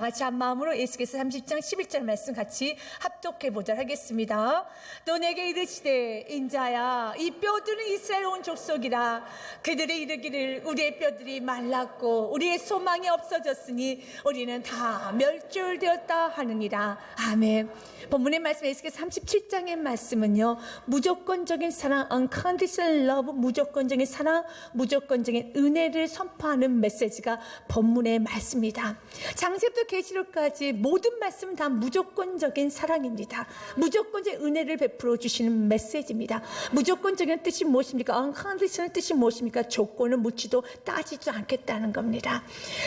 같이 한 마음으로 에스겔서 30장 11절 말씀 같이 합독해 보도록 하겠습니다. 또 내게 이르시되 인자야 이 뼈들은 이스라엘 온 족속이라. 그들이 이르기를 우리의 뼈들이 말랐고 우리의 소망이 없어졌으니 우리는 다 멸절되었다 하느니라. 아멘. 본문의 말씀 에스겔 37장의 말씀은요, 무조건적인 사랑, unconditional love, 무조건적인 사랑, 무조건적인 은혜를 선포하는 메시지가 본문의 말씀입니다. 창세부터 계시록까지 모든 말씀은 다 무조건적인 사랑입니다. 무조건적인 은혜를 베풀어 주시는 메시지입니다. 무조건적인 뜻이 무엇입니까? unconditional 뜻이 무엇입니까? 조건을 묻지도 따지지도 않겠다는 겁니다.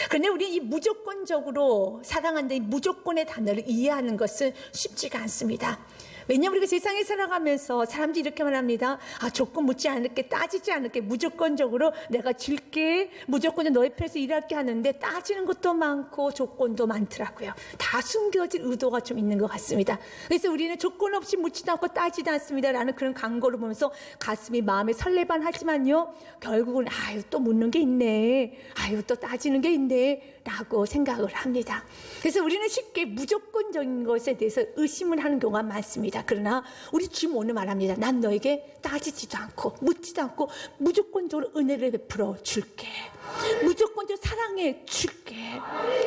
그런데 우리 이 무조건적으로 사랑한다, 이 무조건의 단어를 이해하는 것은 쉽지가 않습니다. 왜냐하면 우리가 세상에 살아가면서 사람들이 이렇게 말합니다. 조건 묻지 않을게, 따지지 않을게, 무조건적으로 내가 줄게, 무조건 너의 편에서 일할게 하는데 따지는 것도 많고 조건도 많더라고요. 다 숨겨진 의도가 좀 있는 것 같습니다. 그래서 우리는 조건 없이 묻지도 않고 따지도 않습니다 라는 그런 광고를 보면서 가슴이 마음에 설레반 하지만요, 결국은 또 묻는 게 있네, 또 따지는 게 있네 라고 생각을 합니다. 그래서 우리는 쉽게 무조건적인 것에 대해서 의심을 하는 경우가 많습니다. 그러나 우리 주님 오늘 말합니다. 난 너에게 따지지도 않고 묻지도 않고 무조건적으로 은혜를 베풀어 줄게, 무조건적으로 사랑해 줄게.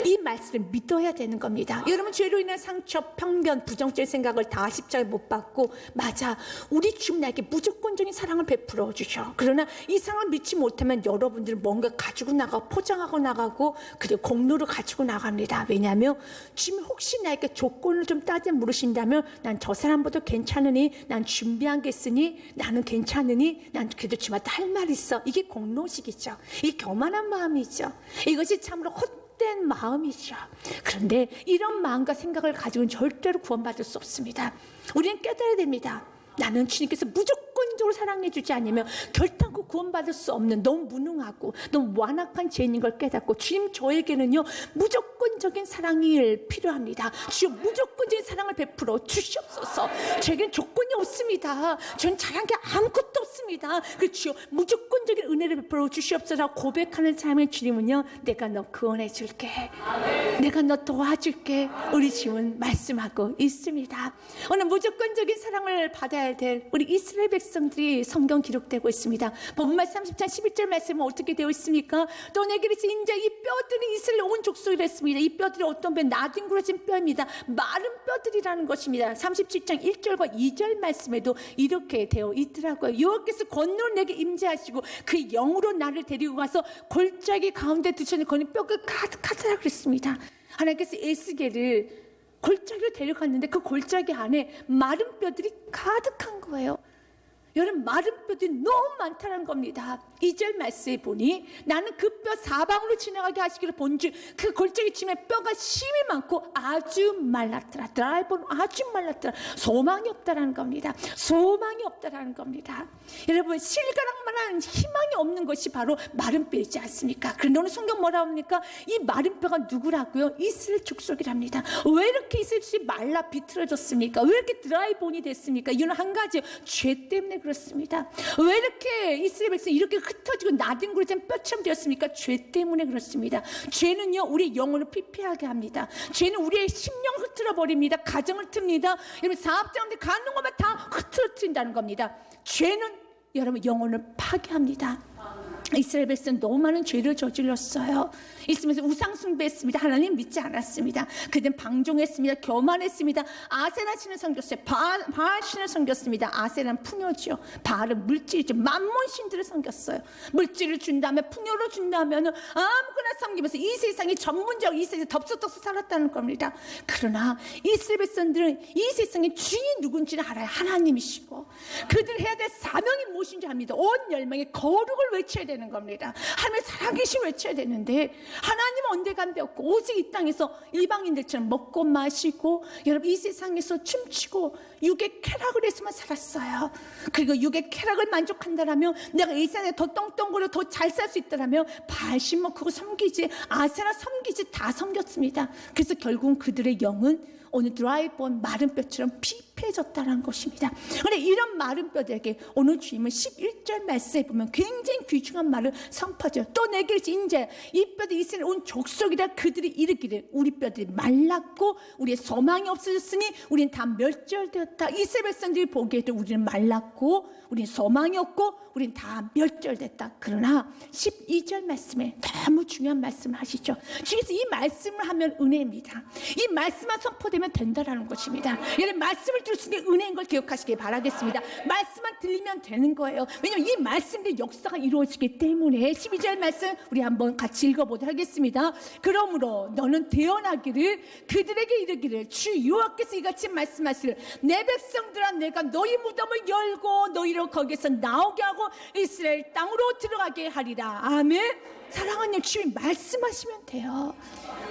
이 말씀을 믿어야 되는 겁니다. 여러분, 죄로 인한 상처, 편견, 부정적인 생각을 다 십자가에 못 받고, 맞아, 우리 주님 나에게 무조건적인 사랑을 베풀어 주셔. 그러나 이 사랑을 믿지 못하면 여러분들은 뭔가 가지고 나가고 포장하고 나가고 그리고 공로를 가지고 나갑니다. 왜냐하면 주님 혹시 나에게 조건을 좀 따져 물으신다면 난 저 사람보다 괜찮으니, 난 준비한 게 있으니, 나는 괜찮으니, 난 그래도 주님한테 할 말 있어. 이게 공로식이죠. 이 교만한 마음이죠. 이것이 참으로 헛된 마음이죠. 그런데 이런 마음과 생각을 가지고는 절대로 구원받을 수 없습니다. 우리는 깨달아야 됩니다. 나는 주님께서 무조건적으로 사랑해 주지 않으면 결단코 구원받을 수 없는 너무 무능하고 너무 완악한 죄인인 걸 깨닫고, 주님 저에게는요 무조건적인 사랑이 필요합니다. 주여 무조건적인 사랑을 베풀어 주시옵소서. 저에게는 조건이 없습니다. 저는 잘한 게 아무것도 없습니다. 그래서 주여 무조건적인 은혜를 베풀어 주시옵소서 고백하는 삶의 주님은요, 내가 너 구원해 줄게, 내가 너 도와줄게, 우리 주님은 말씀하고 있습니다. 오늘 무조건적인 사랑을 받아야 될 우리 이스라엘 백성들이 성경 기록되고 있습니다. 본문 30장 11절 말씀은 어떻게 되어 있습니까? 또 내게 이르시되 인자 이 뼈들이 이스라엘 온 족속이라 했습니다. 이 뼈들이 어떤 뼈? 나뒹굴어진 뼈입니다. 마른 뼈들이라는 것입니다. 37장 1절과 2절 말씀에도 이렇게 되어 있더라고요. 여호와께서 권능을 내게 임재하시고 그 영으로 나를 데리고 가서 골짜기 가운데 두셨는데 거기 뼈가 가득하더라 그랬습니다. 하나님께서 에스겔을 골짜기로 데려갔는데 그 골짜기 안에 마른 뼈들이 가득한 거예요. 여러분, 마른 뼈들이 너무 많다는 겁니다. 2절 말씀에 보니 나는 그 뼈 사방으로 지나가게 하시기를 본즉 그 골짜기 쯤에 뼈가 심이 많고 아주 말랐더라. 드라이본 아주 말랐더라. 소망이 없다라는 겁니다. 소망이 없다라는 겁니다. 여러분, 실가락만한 희망이 없는 것이 바로 마른 뼈이지 않습니까? 그런데 오늘 성경 뭐라 합니까? 이 마른 뼈가 누구라고요? 이스라엘 족속이랍니다. 왜 이렇게 이스라엘 족속이 말라 비틀어졌습니까? 왜 이렇게 드라이본이 됐습니까? 이유는 한 가지예요. 죄 때문에 그렇습니다. 왜 이렇게 이스라엘 백성이 이렇게 흩어지고 나뒹굴어진 뼈처럼 되었습니까? 죄 때문에 그렇습니다. 죄는요, 우리의 영혼을 피폐하게 합니다. 죄는 우리의 심령 흐트러 버립니다. 가정을 틉니다. 여러분, 사업자인데 가는 것만 다 흐트러뜨린다는 겁니다. 죄는 여러분 영혼을 파괴합니다. 이스라엘 백성은 너무 많은 죄를 저질렀어요. 있으면서 우상 숭배했습니다. 하나님 믿지 않았습니다. 그들은 방종했습니다. 교만했습니다. 아세라 신을 섬겼어요. 바알 신을 섬겼습니다. 아세라는 풍요죠. 바알은 물질이죠. 만몬 신들을 섬겼어요. 물질을 준다면, 풍요를 준다면 아무거나 섬기면서 이 세상이 전문적으로 이 세상에 덥석덥석 살았다는 겁니다. 그러나 이스라엘 백성들은 이 세상의 주인이 누군지를 알아요. 하나님이시고 그들이 해야 될 사명이 무엇인지 압니다. 온 열망의 거룩을 외쳐야 되는 겁니다. 하나님의 살아계신 외쳐야 되는데 하나님은 언제간데 없고 오직 이 땅에서 일방인들처럼 먹고 마시고 여러분 이 세상에서 춤추고 육의 쾌락을 해서만 살았어요. 그리고 육의 쾌락을 만족한다라면 내가 이 세상에 더 떵떵거려 더 잘 살 수 있다라면 바알신 그거 섬기지, 아세라 섬기지 다 섬겼습니다. 그래서 결국은 그들의 영은 오늘 드라이본 마른 뼈처럼 팽팽해졌다는 것입니다. 그런데 이런 마른 뼈들에게 오늘 주님은 11절 말씀에 보면 굉장히 귀중한 말을 선포하죠. 또 내게 이제 이 뼈들이 이스라엘 온 족속이라 그들이 이르기를 우리 뼈들이 말랐고 우리의 소망이 없어졌으니 우리는 다 멸절되었다. 이스라엘 백성들이 보기에도 우리는 말랐고 우리는 소망이 없고 우리는 다 멸절됐다. 그러나 12절 말씀에 너무 중요한 말씀을 하시죠. 주께서 이 말씀을 하면 은혜입니다. 이 말씀만 선포되면 된다라는 것입니다. 여러분 말씀을 들을 수 있는 은혜인 걸 기억하시길 바라겠습니다. 말씀만 들리면 되는 거예요. 왜냐하면 이 말씀의 역사가 이루어지기 때문에 12절 말씀 우리 한번 같이 읽어보도록 하겠습니다. 그러므로 너는 대언하기를 그들에게 이르기를 주 여호와께서 이같이 말씀하시를 내 백성들아 내가 너희 무덤을 열고 너희를 거기서 나오게 하고 이스라엘 땅으로 들어가게 하리라. 아멘. 사랑하는 주님 말씀하시면 돼요.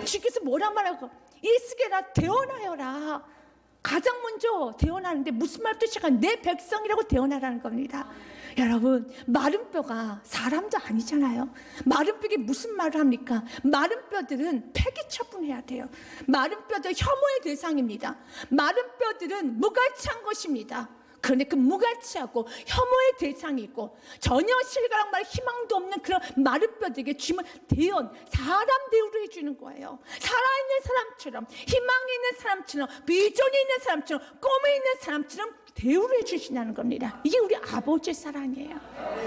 주께서 뭐라 말하고 이스게라 대언하여라. 가장 먼저 대언하는데 무슨 말부터 시작한 내 백성이라고 대언하라는 겁니다. 여러분 마른 뼈가 사람도 아니잖아요. 마른 뼈에 무슨 말을 합니까? 마른 뼈들은 폐기 처분해야 돼요. 마른 뼈들 혐오의 대상입니다. 마른 뼈들은 무갈치한 것입니다. 그런데 그 무가치하고 혐오의 대상이고 전혀 실가랑 말 희망도 없는 그런 마른 뼈들에게 주님은 대언, 사람 대우를 해주는 거예요. 살아있는 사람처럼, 희망이 있는 사람처럼, 비전이 있는 사람처럼, 꿈이 있는 사람처럼 대우를 해주신다는 겁니다. 이게 우리 아버지의 사랑이에요.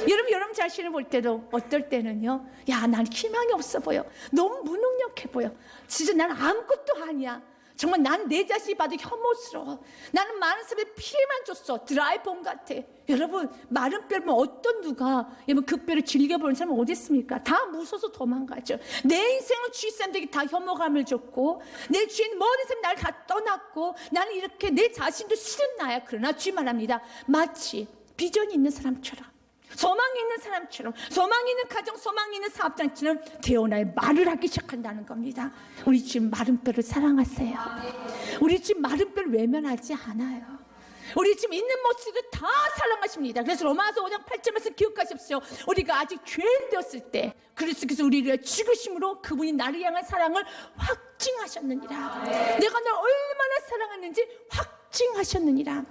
여러분 자신을 볼 때도 어떨 때는요, 야, 난 희망이 없어 보여. 너무 무능력해 보여. 진짜 난 아무것도 아니야. 정말 난 내 자신이 봐도 혐오스러워. 나는 많은 사람에 피해만 줬어. 드라이본 같아. 여러분 마른 뼈면 어떤 누가 여러분 그 뼈를 즐겨보는 사람은 어디 있습니까? 다 무서워서 도망가죠. 내 인생은 주위 사람들에게 다 혐오감을 줬고 내 주인 모든 사람이 나를 다 떠났고 나는 이렇게 내 자신도 싫은 나야. 그러나 주님 말합니다. 마치 비전이 있는 사람처럼 소망이 있는 사람처럼 소망이 있는 가정 소망이 있는 사업장처럼 대언하여 말을 하기 시작한다는 겁니다. 우리 지금 마른 뼈를 사랑하세요. 우리 지금 마른 뼈를 외면하지 않아요. 우리 지금 있는 모습을 다 사랑하십니다. 그래서 로마서 5장 8절에서 기억하십시오. 우리가 아직 죄인 되었을 때 그리스도께서 우리를 죽으심으로 그분이 나를 향한 사랑을 확증하셨느니라. 내가 널 얼마나 사랑하는지 확증하셨느니라.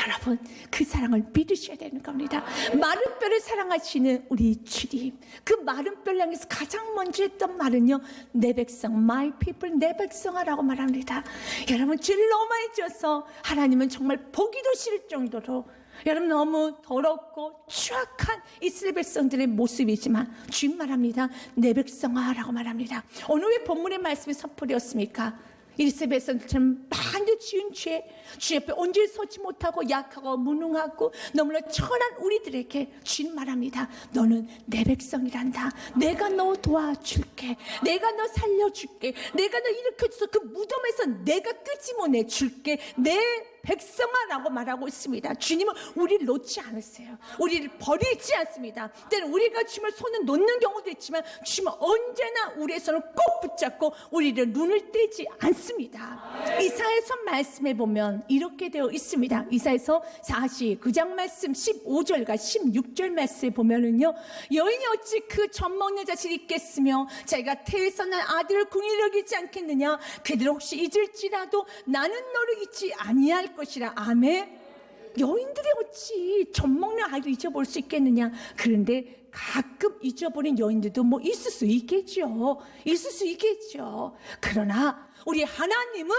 여러분 그 사랑을 믿으셔야 되는 겁니다. 마른 뼈를 사랑하시는 우리 주님, 그 마른 뼈를 향해서 가장 먼저 했던 말은요, 내 백성, my people, 내 백성아라고 말합니다. 여러분 죄를 너무 많이 지어서 하나님은 정말 보기도 싫을 정도로 여러분 너무 더럽고 추악한 이스라엘 백성들의 모습이지만 주님 말합니다. 내 백성아라고 말합니다. 오늘 왜 본문의 말씀이 선포되었습니까? 이스라엘 백성들처럼 많은 지은 죄, 주 옆에 온전히 서지 못하고 약하고 무능하고 너무나 천한 우리들에게 주님 말합니다. 너는 내 백성이란다. 내가 너 도와줄게. 내가 너 살려줄게. 내가 너 일으켜줘서 그 무덤에서 내가 끄집어내줄게. 내 백성아라고 말하고 있습니다. 주님은 우리를 놓지 않으세요. 우리를 버리지 않습니다. 때는 우리가 주님을 손에 놓는 경우도 있지만 주님은 언제나 우리의 손을 꼭 붙잡고 우리를 눈을 떼지 않습니다. 이사야서 말씀에 보면 이렇게 되어 있습니다. 이사야서 49장 말씀 15절과 16절 말씀에 보면은요, 여인이 어찌 그 젖먹는 자식이 있겠으며 자기가 태에서 난 아들을 궁히 여기지 않겠느냐. 그들 혹시 잊을지라도 나는 너를 잊지 아니할 것이라. 아멘. 여인들이 어찌 젖먹는 아이를 잊어버릴 수 있겠느냐. 그런데 가끔 잊어버린 여인들도 뭐 있을 수 있겠죠. 있을 수 있겠죠. 그러나 우리 하나님은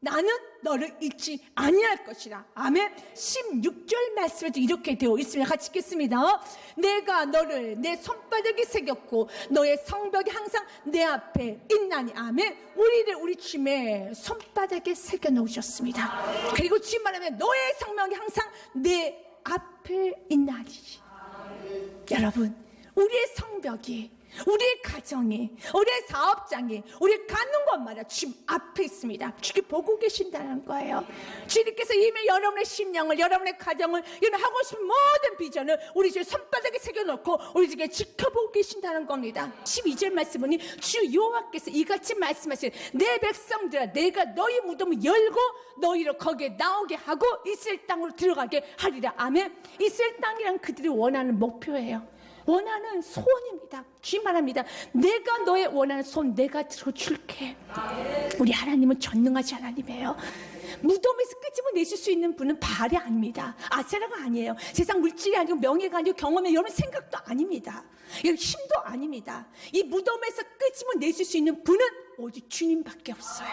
나는 너를 잊지 아니할 것이라. 아멘. 16절 말씀에도 이렇게 되어 있습니다. 같이 읽겠습니다. 내가 너를 내 손바닥에 새겼고 너의 성벽이 항상 내 앞에 있나니. 아멘. 우리를 우리 주님의 손바닥에 새겨 놓으셨습니다. 그리고 주님 말하면 너의 성벽이 항상 내 앞에 있나니. 여러분 우리의 성벽이, 우리의 가정이, 우리의 사업장이, 우리 가는 곳마다 주님 앞에 있습니다. 주님 보고 계신다는 거예요. 주님께서 이미 여러분의 심령을, 여러분의 가정을, 여러분 하고 싶은 모든 비전을 우리 주의 손바닥에 새겨놓고 우리 주께 지켜보고 계신다는 겁니다. 12절 말씀은 주 여호와께서 이같이 말씀하신 내 백성들아 내가 너희 무덤을 열고 너희를 거기에 나오게 하고 이스라엘 땅으로 들어가게 하리라. 아멘. 이스라엘 땅이란 그들이 원하는 목표예요. 원하는 소원입니다. 주님 말합니다. 내가 너의 원하는 소원 내가 들어줄게. 우리 하나님은 전능하신 하나님이에요. 무덤에서 끄집어내실 수 있는 분은 바알이 아닙니다. 아세라가 아니에요. 세상 물질이 아니고 명예가 아니고 경험이 여러분 생각도 아닙니다. 힘도 아닙니다. 이 무덤에서 끄집어내실 수 있는 분은 오직 주님밖에 없어요.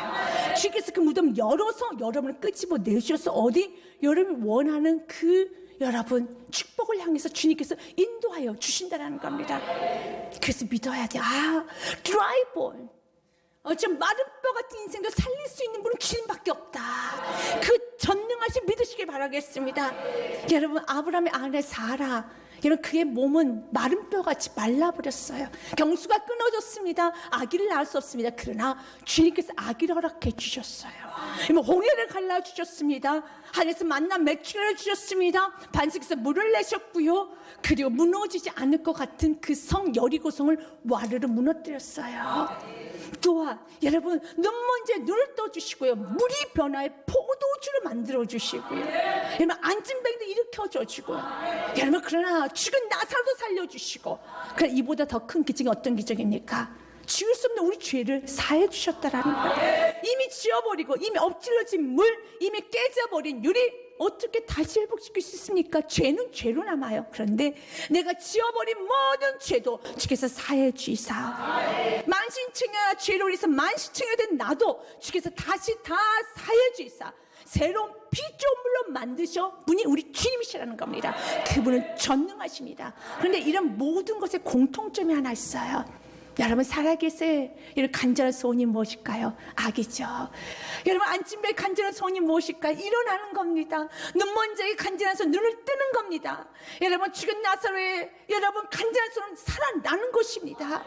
주께서 그 무덤을 열어서 여러분을 끄집어내셔서 어디 여러분이 원하는 그 여러분 축복을 향해서 주님께서 인도하여 주신다는 겁니다. 그래서 믿어야 돼요. 드라이본, 좀 마른 뼈 같은 인생도 살릴 수 있는 분은 주님밖에 없다. 그 전능하신 믿으시길 바라겠습니다. 여러분, 아브라함의 아내 사라, 여러분 그의 몸은 마른 뼈같이 말라버렸어요. 경수가 끊어졌습니다. 아기를 낳을 수 없습니다. 그러나 주님께서 아기를 허락해 주셨어요. 홍해를 갈라주셨습니다. 하늘에서 만난 메추라를 주셨습니다. 반석에서 물을 내셨고요. 그리고 무너지지 않을 것 같은 그 성 여리고성을 와르르 무너뜨렸어요. 또한 여러분 눈먼지에 눈을 떠주시고요. 물이 변화해 포도주를 만들어주시고요. 여러분 안진뱅이도 일으켜줘주고, 여러분 그러나 죽은 나사로도 살려주시고, 그러나 이보다 더 큰 기적이 어떤 기적입니까? 지울 수 없는 우리 죄를 사해 주셨다라는 거예요. 이미 지워버리고 이미 엎질러진 물, 이미 깨져버린 유리 어떻게 다시 회복시킬 수 있습니까? 죄는 죄로 남아요. 그런데 내가 지워버린 모든 죄도 주께서 사해 주이사, 만신창이야 죄로 인해서 만신창이 된 나도 주께서 다시 다 사해 주이사 새로운 피조물로 만드셔 분이 우리 주님이시라는 겁니다. 그분은 전능하십니다. 그런데 이런 모든 것에 공통점이 하나 있어요. 여러분 살아계세요. 이런 간절한 소원이 무엇일까요? 악이죠. 여러분 안진뱅의 간절한 소원이 무엇일까요? 일어나는 겁니다. 눈먼 자의 간절한 소원, 눈을 뜨는 겁니다. 여러분 죽은 나사로의 여러분 간절한 소원은 살아나는 것입니다.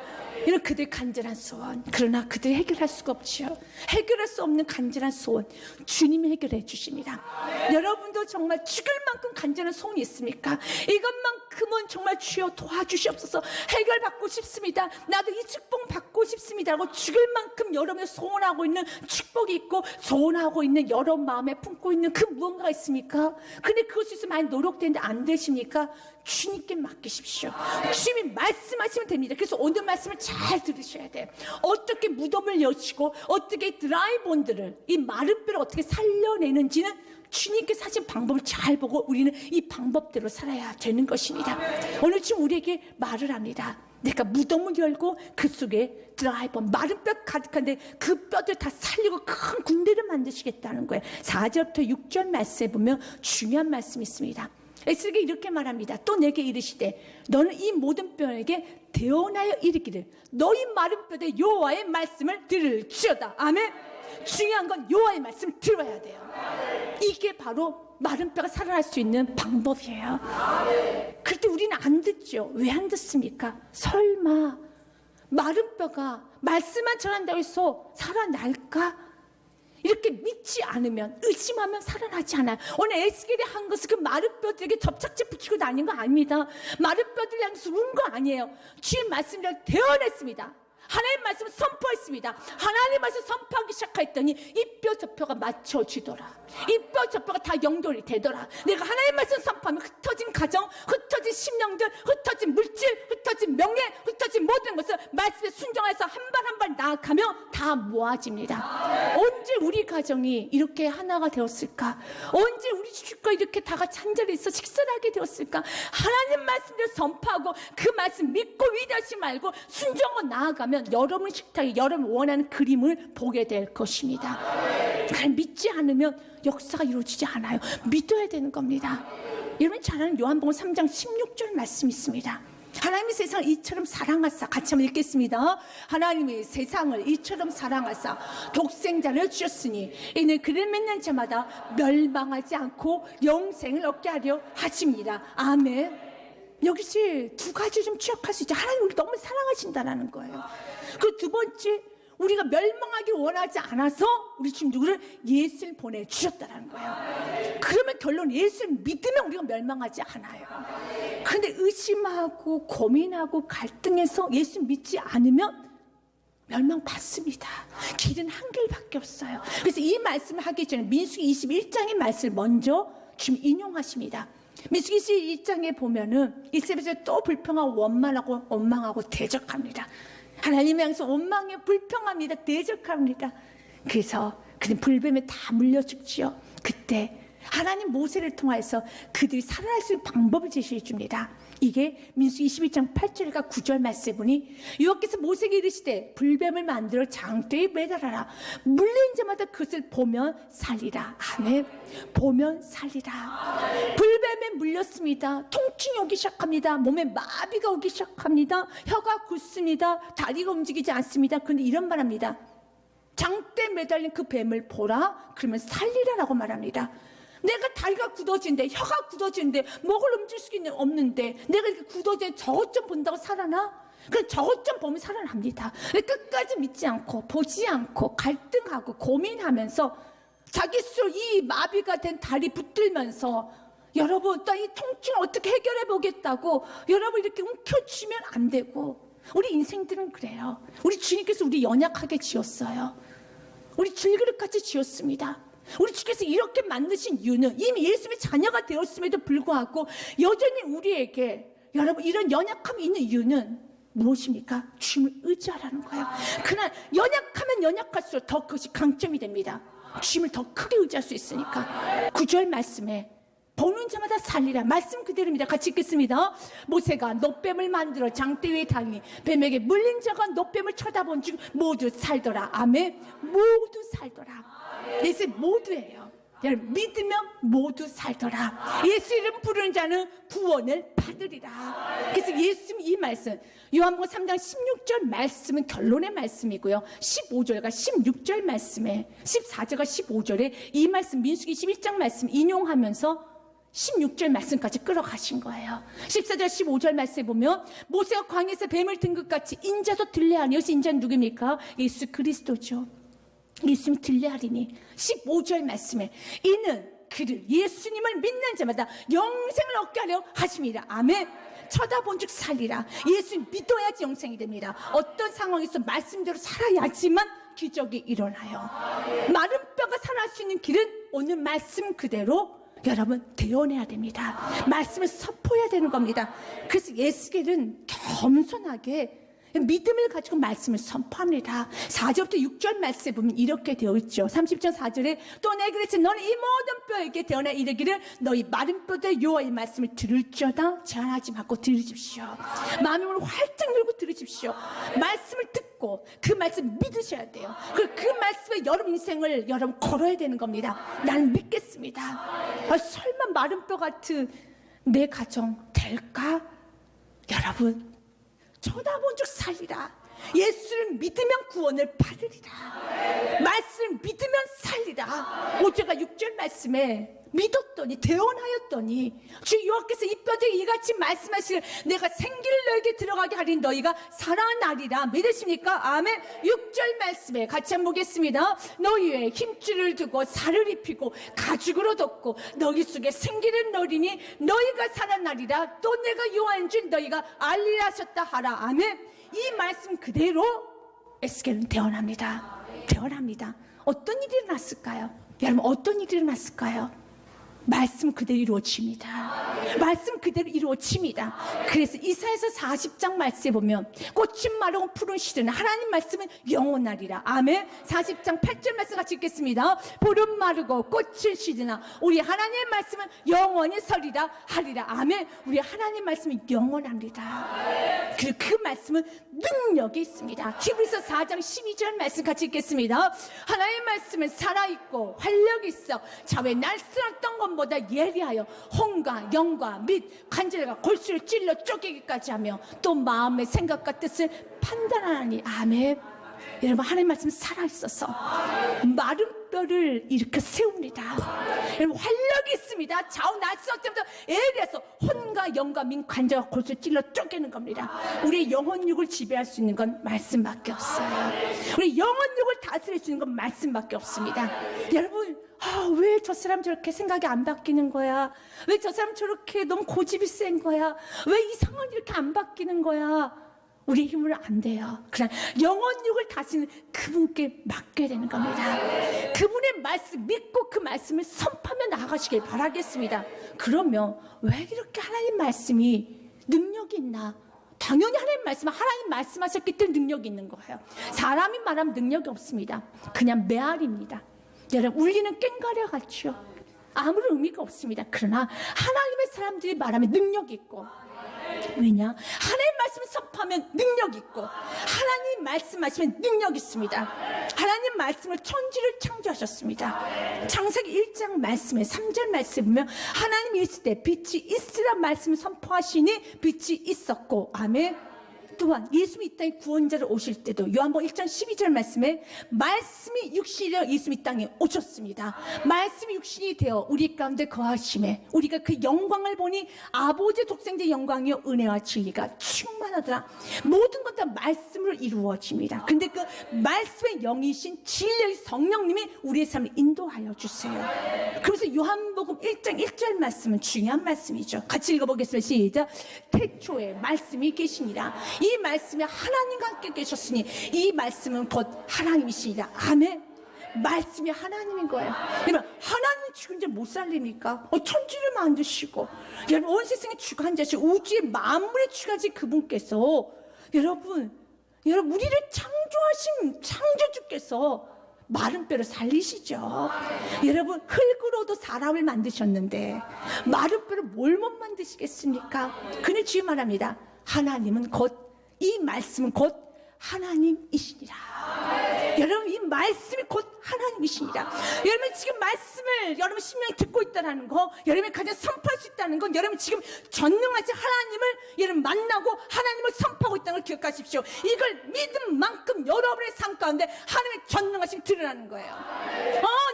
이런 그들의 간절한 소원, 그러나 그들이 해결할 수가 없죠. 해결할 수 없는 간절한 소원 주님이 해결해 주십니다. 여러분도 정말 죽을 만큼 간절한 소원이 있습니까? 이것만큼은 정말 주여 도와주시옵소서, 해결받고 싶습니다. 나도 이 축복 받고 싶습니다 하고 죽을 만큼 여러분이 소원하고 있는 축복이 있고 소원하고 있는 여러분 마음에 품고 있는 그 무언가가 있습니까? 근데 그것이 있으면 많이 노력되는데 안 되십니까? 주님께 맡기십시오. 주님이 말씀하시면 됩니다. 그래서 오늘 말씀을 잘 들으셔야 돼요. 어떻게 무덤을 여시고 어떻게 드라이본들을, 이 마른 뼈를 어떻게 살려내는지는 주님께서 하신 방법을 잘 보고 우리는 이 방법대로 살아야 되는 것입니다. 오늘 지금 우리에게 말을 합니다. 내가 무덤을 열고 그 속에 드라이본, 마른 뼈 가득한데 그 뼈들 다 살리고 큰 군대를 만드시겠다는 거예요. 4절부터 6절 말씀에 보면 중요한 말씀이 있습니다. 에스겔이 이렇게 말합니다. 또 내게 이르시되 너는 이 모든 뼈에게 대언하여 이르기를 너희 마른 뼈대 여호와의 말씀을 들을지어다. 아멘. 중요한 건 여호와의 말씀을 들어야 돼요. 이게 바로 마른 뼈가 살아날 수 있는 방법이에요. 그럴 때 우리는 안 듣죠. 왜 안 듣습니까? 설마 마른 뼈가 말씀만 전한다고 해서 살아날까? 이렇게 믿지 않으면, 의심하면 살아나지 않아요. 오늘 에스겔이 한 것은 그 마른 뼈들에게 접착제 붙이고 다닌 거 아닙니다. 마른 뼈들 향해서 운 거 아니에요. 주의 말씀을 대언했습니다. 하나님의 말씀을 선포했습니다. 하나님의 말씀을 선포하기 시작했더니 이 뼈 저 뼈가 맞춰지더라. 이 뼈 저 뼈가 다 연결이 되더라. 내가 하나님의 말씀을 선포하면 흩어진 가정, 흩어진 심령들, 흩어진 물질, 흩어진 명예, 흩어진 모든 것을 말씀에 순종해서 한 발 한 발 나아가면 다 모아집니다. 언제 우리 가정이 이렇게 하나가 되었을까? 언제 우리 주식과 이렇게 다 같이 한 자리에서 식사를 하게 되었을까? 하나님 말씀을 선포하고 그 말씀 믿고 위대하시 말고 순종하고 나아가면 여러분 식탁에 여러분 원하는 그림을 보게 될 것입니다. 그냥 믿지 않으면 역사가 이루어지지 않아요. 믿어야 되는 겁니다. 여러분 잘 아는 요한복음 3장 16절 말씀이 있습니다. 하나님이 세상을 이처럼 사랑하사, 같이 한번 읽겠습니다. 하나님이 세상을 이처럼 사랑하사 독생자를 주셨으니 이는 그를 믿는 자마다 멸망하지 않고 영생을 얻게 하려 하십니다. 아멘. 여기서 두 가지 좀 취약할 수 있죠. 하나님 우리 너무 사랑하신다는 거예요. 그 두 번째, 우리가 멸망하기 원하지 않아서 우리 지금 누구를 예수를 보내주셨다는 거예요. 그러면 결론 예수를 믿으면 우리가 멸망하지 않아요. 그런데 의심하고 고민하고 갈등해서 예수 믿지 않으면 멸망받습니다. 길은 한 길밖에 없어요. 그래서 이 말씀을 하기 전에 민수기 21장의 말씀을 먼저 지금 인용하십니다. 민수기 21장에 보면은 이스라엘에서 또 불평하고 원망하고 대적합니다. 하나님 향해서 원망해 불평합니다. 대적합니다. 그래서 근데 불뱀에 다 물려 죽지요. 그때 하나님 모세를 통해서 그들이 살아날 수 있는 방법을 제시해 줍니다. 이게 민수기 22장 8절과 9절 말씀에 보니 여호와께서 모세에게 이르시되 불뱀을 만들어 장대에 매달아라. 물린 자마다 그것을 보면 살리라. 아멘. 보면 살리라. 불뱀에 물렸습니다. 통증이 오기 시작합니다. 몸에 마비가 오기 시작합니다. 혀가 굳습니다. 다리가 움직이지 않습니다. 그런데 이런 말합니다. 장대에 매달린 그 뱀을 보라. 그러면 살리라라고 말합니다. 내가 다리가 굳어진데, 혀가 굳어진데, 목을 움직일 수 없는데, 내가 이렇게 굳어진 저것 좀 본다고 살아나? 그래, 저것 좀 보면 살아납니다. 끝까지 믿지 않고, 보지 않고, 갈등하고, 고민하면서, 자기 스스로 이 마비가 된 다리 붙들면서, 여러분, 또 이 통증을 어떻게 해결해 보겠다고, 여러분 이렇게 움켜쥐면 안 되고, 우리 인생들은 그래요. 우리 주님께서 우리 연약하게 지었어요. 우리 질그릇같이 지었습니다. 우리 주께서 이렇게 만드신 이유는 이미 예수님의 자녀가 되었음에도 불구하고 여전히 우리에게 여러분 이런 연약함이 있는 이유는 무엇입니까? 주님을 의지하라는 거예요. 그러나 연약하면 연약할수록 더 그것이 강점이 됩니다. 주님을 더 크게 의지할 수 있으니까. 9절 말씀에 보는 자마다 살리라. 말씀 그대로입니다. 같이 읽겠습니다. 모세가 노뱀을 만들어 장대 위에 달리니 뱀에게 물린 자가 노뱀을 쳐다본 즉 모두 살더라. 아멘. 모두 살더라. 예수 모두예요. 여러분 믿으면 모두 살더라. 예수 이름 부르는 자는 구원을 받으리라. 그래서 예수님 이 말씀 요한복음 3장 16절 말씀은 결론의 말씀이고요. 15절과 16절 말씀에 14절과 15절에 이 말씀 민수기 11장 말씀 인용하면서 16절 말씀까지 끌어가신 거예요. 14절 15절 말씀에 보면 모세가 광야에서 뱀을 든 것 같이 인자도 들레하니. 여기서 인자는 누굽니까? 예수 그리스도죠. 예수님 들레하리니. 15절 말씀에 이는 그를 예수님을 믿는 자마다 영생을 얻게 하려 하심이라. 아멘. 쳐다본 즉 살리라. 예수님 믿어야지 영생이 됩니다. 어떤 상황에서 말씀대로 살아야지만 기적이 일어나요. 마른 뼈가 살아날 수 있는 길은 오늘 말씀 그대로 여러분 대언해야 됩니다. 말씀을 선포해야 되는 겁니다. 그래서 예수께는 겸손하게 믿음을 가지고 말씀을 선포합니다. 4절부터 6절 말씀에 보면 이렇게 되어 있죠. 30절 4절에 또 내게 그랬지 너는 이 모든 뼈에게 대언하 이르기를 너희 마른 뼈들 여호와의 말씀을 들을지어다. 제한하지 말고 들으십시오. 마음을 활짝 열고 들으십시오. 말씀을 듣고 그 말씀 믿으셔야 돼요. 그 말씀에 여러분 인생을 여러분 걸어야 되는 겁니다. 나는 믿겠습니다. 설마 마른 뼈 같은 내 가정 될까? 여러분 쳐다본 즉 살리라. 예수를 믿으면 구원을 받으리라. 말씀을 믿으면 살리라. 5절과 6절 말씀에 믿었더니 대언하였더니 주 여호와께서 이 뼈들이 이같이 말씀하시길 내가 생기를 너에게 들어가게 하리니 너희가 살아나리라. 믿으십니까? 아멘. 6절 말씀에 같이 한번 보겠습니다. 너희의 힘줄을 두고 살을 입히고 가죽으로 덮고 너희 속에 생기를 넣으리니 너희가 살아나리라. 또 내가 여호와인 줄 너희가 알리라 하셨다 하라. 아멘. 이 말씀 그대로 에스겔은 대언합니다. 대언합니다. 어떤 일이 일어났을까요? 여러분 어떤 일이 일어났을까요? 말씀 그대로 이루어집니다. 말씀 그대로 이루어집니다. 그래서 이사야서 40장 말씀에 보면 꽃은 마르고 푸른 시든 하나님 말씀은 영원하리라. 아멘. 40장 8절 말씀 같이 읽겠습니다. 푸른 마르고 꽃은 시드나 우리 하나님의 말씀은 영원히 서리라 하리라. 아멘. 우리 하나님 말씀은 영원합니다. 그리고 그 말씀은 능력이 있습니다. 히브리서 4장 12절 말씀 같이 읽겠습니다. 하나님의 말씀은 살아있고 활력이 있어 좌우에 날쌘었던 것 보다 예리하여 혼과 영과 및 관절과 골수를 찔러 쪼개기까지 하며 또 마음의 생각과 뜻을 판단하니. 아멘. 여러분 하나님 말씀 살아있어서 마른 뼈를 일으켜 세웁니다. 여러분 활력이 있습니다. 좌우 날쌘 때부터 예리해서 혼과 영과 및 관절과 골수를 찔러 쪼개는 겁니다. 우리의 영혼육을 지배할 수 있는 건 말씀밖에 없어요. 우리 영혼육을 다스릴 수 있는 건 말씀밖에 없습니다. 여러분 왜 저 사람 저렇게 생각이 안 바뀌는 거야? 왜 저 사람 저렇게 너무 고집이 센 거야? 왜 이 상황이 이렇게 안 바뀌는 거야? 우리 힘으로 안 돼요. 그냥 영혼육을 다스리는 그분께 맡겨야 되는 겁니다. 그분의 말씀 믿고 그 말씀을 선포하며 나아가시길 바라겠습니다. 그러면 왜 이렇게 하나님 말씀이 능력이 있나? 당연히 하나님 말씀하셨기 때문에 능력이 있는 거예요. 사람이 말하면 능력이 없습니다. 그냥 메아리입니다. 여러분, 울리는 꽹과려 같죠? 아무런 의미가 없습니다. 그러나 하나님의 사람들이 말하면 능력이 있고, 왜냐? 하나님 말씀을 선포하면 능력 있고, 하나님 말씀하시면 능력 있습니다. 하나님 말씀을 천지를 창조하셨습니다. 창세기 1장 말씀에 3절 말씀 보면 하나님이 있을 때 빛이 있으라 말씀을 선포하시니 빛이 있었고, 아멘. 또한 예수님이 이 땅에 구원자로 오실 때도 요한복음 1장 12절 말씀에 말씀이 육신이 되어 예수님이 이 땅에 오셨습니다. 말씀이 육신이 되어 우리 가운데 거하심에 우리가 그 영광을 보니 아버지의 독생자의 영광이요 은혜와 진리가 충만하더라. 모든 것 다 말씀으로 이루어집니다. 근데 그 말씀의 영이신 진리의 성령님이 우리의 삶을 인도하여 주세요. 그래서 요한복음 1장 1절 말씀은 중요한 말씀이죠. 같이 읽어보겠습니다. 시작. 태초에 말씀이 계시니라. 이 말씀이 하나님과 함께 계셨으니 이 말씀은 곧 하나님이시니라. 아멘. 말씀이 하나님인 거예요. 여러분, 하나님은 죽은 자 못 살립니까? 천지를 만드시고, 여러분, 온 세상의 주가 한 자씩 우주의 만물의 주가지 그분께서, 여러분, 우리를 창조하신 창조주께서 마른 뼈를 살리시죠. 여러분, 흙으로도 사람을 만드셨는데 마른 뼈를 뭘 못 만드시겠습니까? 그는 주의 말합니다. 하나님은 곧, 이 말씀은 곧 하나님이시니라. 여러분, 이 말씀이 곧 하나님이시니라. 여러분, 지금 말씀을 여러분 신명히 듣고 있다는 거, 여러분이 가장 선포할 수 있다는 건, 여러분 지금 전능하신 하나님을 여러분 만나고 하나님을 선포하고 있다는 걸 기억하십시오. 이걸 믿은 만큼 여러분의 삶 가운데 하나님의 전능하심 드러나는 거예요.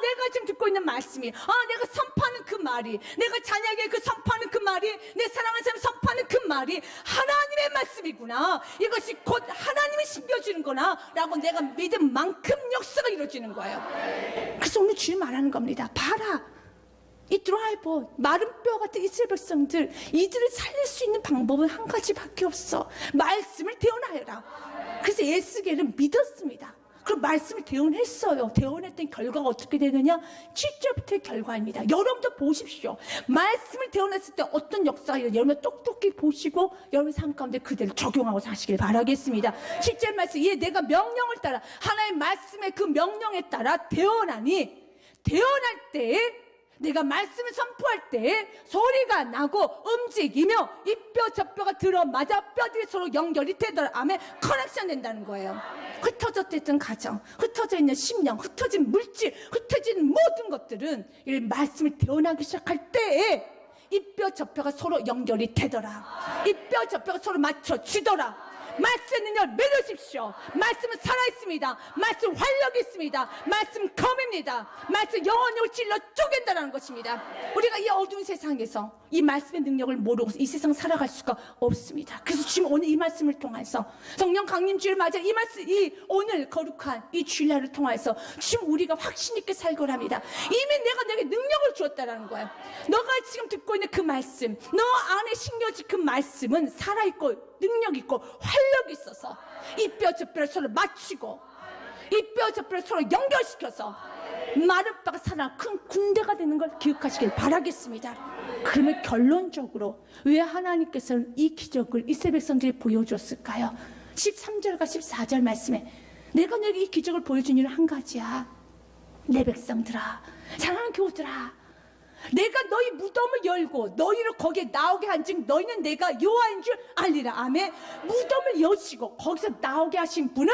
내가 지금 듣고 있는 말씀이, 내가 선포하는 그 말이, 내가 자녀에게 그 선포하는 그 말이, 내 사랑하는 사람 선포하는 그 말이 하나님의 말씀이구나. 이것이 곧 하나님이 심겨주는 거나 라고 내가 믿은 만큼 역사가 이루어지는 거예요. 그래서 오늘 주님 말하는 겁니다. 봐라, 이 드라이버, 마른 뼈 같은 이스라엘 백성들, 이들을 살릴 수 있는 방법은 한 가지밖에 없어. 말씀을 대언하여라. 그래서 에스겔은 믿었습니다. 그럼 말씀을 대언했어요. 대언했던 결과가 어떻게 되느냐? 7절부터의 결과입니다. 여러분도 보십시오. 말씀을 대언했을 때 어떤 역사가 일어나요? 여러분 똑똑히 보시고 여러분 삶 가운데 그대로 적용하고 사시길 바라겠습니다. 7절 말씀, 내가 명령을 따라, 하나의 말씀의 그 명령에 따라 대언하니, 대언할 때에 내가 말씀을 선포할 때 소리가 나고 움직이며 이 뼈 저 뼈가 들어맞아 뼈들이 서로 연결이 되더라. 아멘. 커넥션 된다는 거예요. 흩어졌던 가정, 흩어져 있는 심령, 흩어진 물질, 흩어진 모든 것들은 이 말씀을 대언하기 시작할 때에 이 뼈 저 뼈가 서로 연결이 되더라. 이 뼈 저 뼈가 서로 맞춰지더라. 말씀의 능력을 믿으십시오. 말씀은 살아있습니다. 말씀 활력이 있습니다. 말씀 검입니다. 말씀 영혼을 찔러 쪼갠다는 것입니다. 우리가 이 어두운 세상에서 이 말씀의 능력을 모르고 이 세상 살아갈 수가 없습니다. 그래서 지금 오늘 이 말씀을 통해서 성령 강림주를 맞아 이 말씀, 이 오늘 거룩한 이 주일날을 통해서 지금 우리가 확신 있게 살고자 합니다. 이미 내가 내게 능력을 주었다라는 거예요. 너가 지금 듣고 있는 그 말씀, 너 안에 심겨진 그 말씀은 살아있고 능력 있고 활력이 있어서 이 뼈 저 뼈를 서로 맞추고 이 뼈 저 뼈를 서로 연결시켜서 마른 뼈가 살아 큰 군대가 되는 걸 기억하시길 바라겠습니다. 그러면 결론적으로 왜 하나님께서는 이 기적을 이스라엘 백성들이 보여줬을까요? 13절과 14절 말씀에 내가 너에게 이 기적을 보여준 일은 한 가지야. 내 백성들아, 사랑하는 교우들아, 내가 너희 무덤을 열고 너희를 거기에 나오게 한즉 너희는 내가 여호와인 줄 알리라. 아멘. 무덤을 여시고 거기서 나오게 하신 분은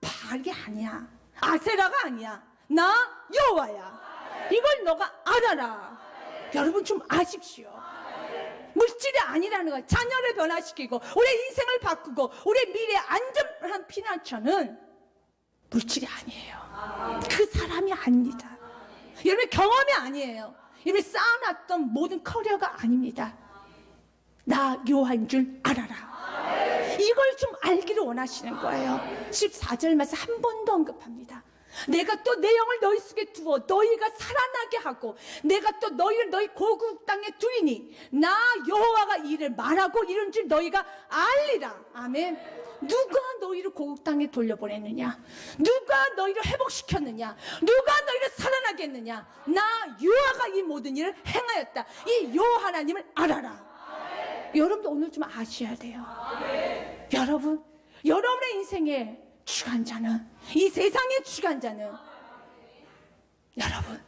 바알이 아니야, 아세라가 아니야, 나 여호와야. 이걸 너가 알아라. 여러분 좀 아십시오. 물질이 아니라는 거야. 자녀를 변화시키고 우리의 인생을 바꾸고 우리의 미래의 안전한 피난처는 물질이 아니에요. 그 사람이 아닙니다. 여러분의 경험이 아니에요. 이미 쌓아놨던 모든 커리어가 아닙니다. 나 여호와인 줄 알아라. 이걸 좀 알기를 원하시는 거예요. 14절 말씀 한 번 더 언급합니다. 내가 또 내 영을 너희 속에 두어 너희가 살아나게 하고 내가 또 너희를 너희 고국 땅에 두이니 나 여호와가 이를 말하고 이런 줄 너희가 알리라. 아멘. 누가 너희를 고국 땅에 돌려보냈느냐? 누가 너희를 회복시켰느냐? 누가 너희를 살아나게 했느냐? 나 여호와가 이 모든 일을 행하였다. 이 여호와 하나님을 알아라. 여러분도 오늘 좀 아셔야 돼요. 여러분, 여러분의 인생의 주관자는, 이 세상의 주관자는 여러분,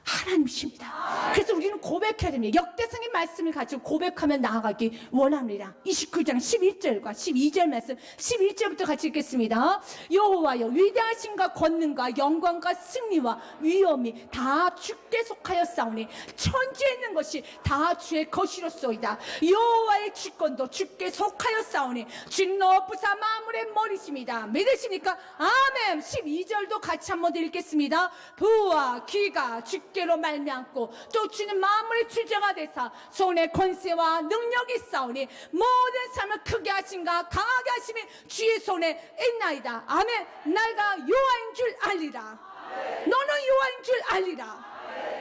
하나님이십니다. 그래서 우리는 고백해야 됩니다. 역대성의 말씀을 가지고 고백하며 나아가기 원합니다. 29장 11절과 12절 말씀, 11절부터 같이 읽겠습니다. 여호와여, 위대하심과 권능과 영광과 승리와 위엄이 다 주께 속하였사오니 천지에 있는 것이 다 주의 것이로소이다. 여호와의 주권도 주께 속하였사오니 주는 높으사 만물의 머리십니다. 믿으십니까? 아멘. 12절도 같이 한번 더 읽겠습니다. 부와 귀가 주께로 말미암고 또 주는 만물의 주자가 되사 손에 권세와 능력이 싸우니 모든 삶을 크게 하신가 강하게 하심이 주의 손에 있나이다. 아멘. 내가 여호와인 줄 알리라. 너는 여호와인 줄 알리라.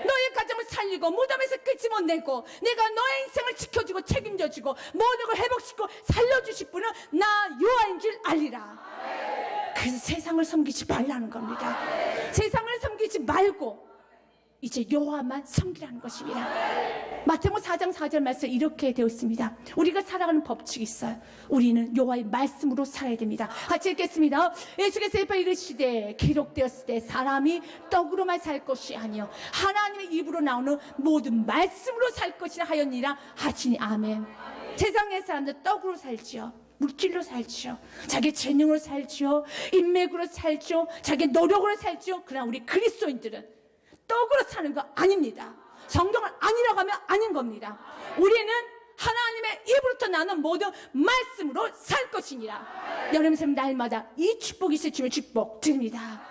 너의 가정을 살리고 무덤에서 끝이 못 내고 내가 너의 인생을 지켜주고 책임져주고 모든 걸 회복시키고 살려주실 분은 나 여호와인 줄 알리라. 그래서 세상을 섬기지 말라는 겁니다. 세상을 섬기지 말고 이제 여호와만 섬기라는 것입니다. 마태복음 4장 4절 말씀 이렇게 되어 있습니다. 우리가 살아가는 법칙이 있어요. 우리는 여호와의 말씀으로 살아야 됩니다. 같이 읽겠습니다. 예수께서 이르시되 기록되었을 때 사람이 떡으로만 살 것이 아니요 하나님의 입으로 나오는 모든 말씀으로 살 것이라 하였니라 하시니 아멘. 세상의 사람들 떡으로 살지요. 물질로 살지요. 자기 재능으로 살지요. 인맥으로 살지요. 자기 노력으로 살지요. 그러나 우리 그리스도인들은 떡으로 사는 거 아닙니다. 성경을 아니라고 하면 아닌 겁니다. 우리는 하나님의 입으로부터 나는 모든 말씀으로 살 것이니라. 여러분 삶 날마다 이 축복이 있을 주의 축복 드립니다.